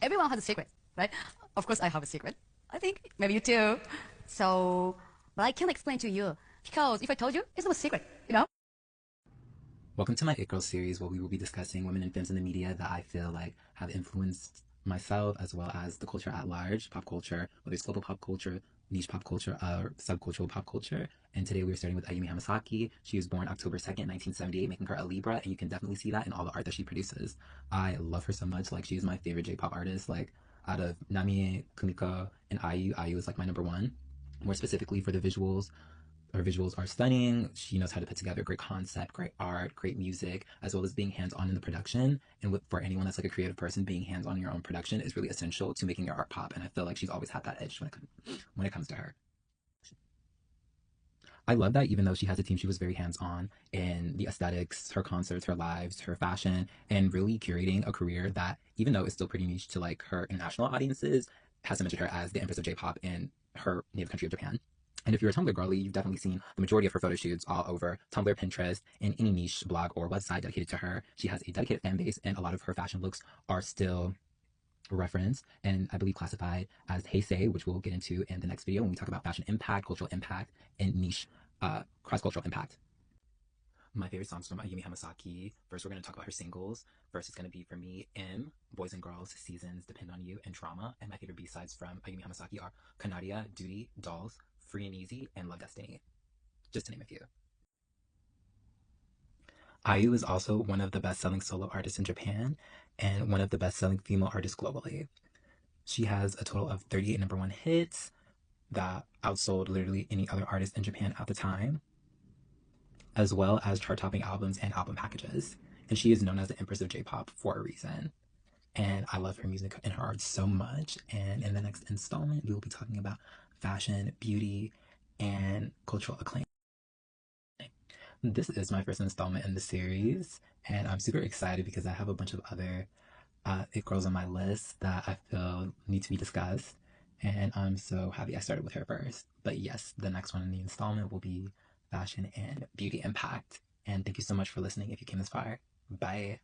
Everyone has a secret, right? Of course, I have a secret. I think maybe you too. So, but I can't explain to you because if I told you, it's not a secret, you know? Welcome to my It Girl series, where we will be discussing women in films and the media that I feel like have influenced myself as well as the culture at large, pop culture, whether it's global pop culture, niche pop culture, or subcultural pop culture. And today we're starting with Ayumi Hamasaki. She was born October 2nd, 1978, making her a Libra, and you can definitely see that in all the art that she produces. I love her so much. Like, she's my favorite J-pop artist. Like, out of Namie, Kumiko, and IU is like my number one. More specifically for the visuals, her visuals are stunning. She knows how to put together great concept, great art, great music, as well as being hands-on in the production. And for anyone that's like a creative person, being hands-on in your own production is really essential to making your art pop. And I feel like she's always had that edge when it comes to her. I love that even though she has a team, she was very hands-on in the aesthetics, her concerts, her lives, her fashion, and really curating a career that, even though it's still pretty niche to like her international audiences, has cemented her as the empress of J-pop in her native country of Japan. And if you're a Tumblr girly, you've definitely seen the majority of her photo shoots all over Tumblr, Pinterest, and any niche blog or website dedicated to her. She has a dedicated fan base, and a lot of her fashion looks are still referenced and I believe classified as Heisei, which we'll get into in the next video when we talk about fashion impact, cultural impact, and niche cross-cultural impact. My favorite songs from Ayumi Hamasaki. First, we're going to talk about her singles. First, it's going to be for me, M, Boys and Girls, Seasons, Depend on You, and Trauma. And my favorite B-sides from Ayumi Hamasaki are Kanaria, Duty, Dolls, Free and Easy, and Love Destiny, just to name a few. IU is also one of the best-selling solo artists in Japan and one of the best-selling female artists globally. She has a total of 38 number one hits that outsold literally any other artist in Japan at the time, as well as chart topping albums and album packages. And she is known as the Empress of J-pop for a reason. And I love her music and her art so much. And in the next installment, we will be talking about fashion, beauty, and cultural acclaim. This is my first installment in the series, and I'm super excited because I have a bunch of other It Girls on my list that I feel need to be discussed. And I'm so happy I started with her first. But yes, the next one in the installment will be fashion and beauty impact. And thank you so much for listening if you came this far. Bye.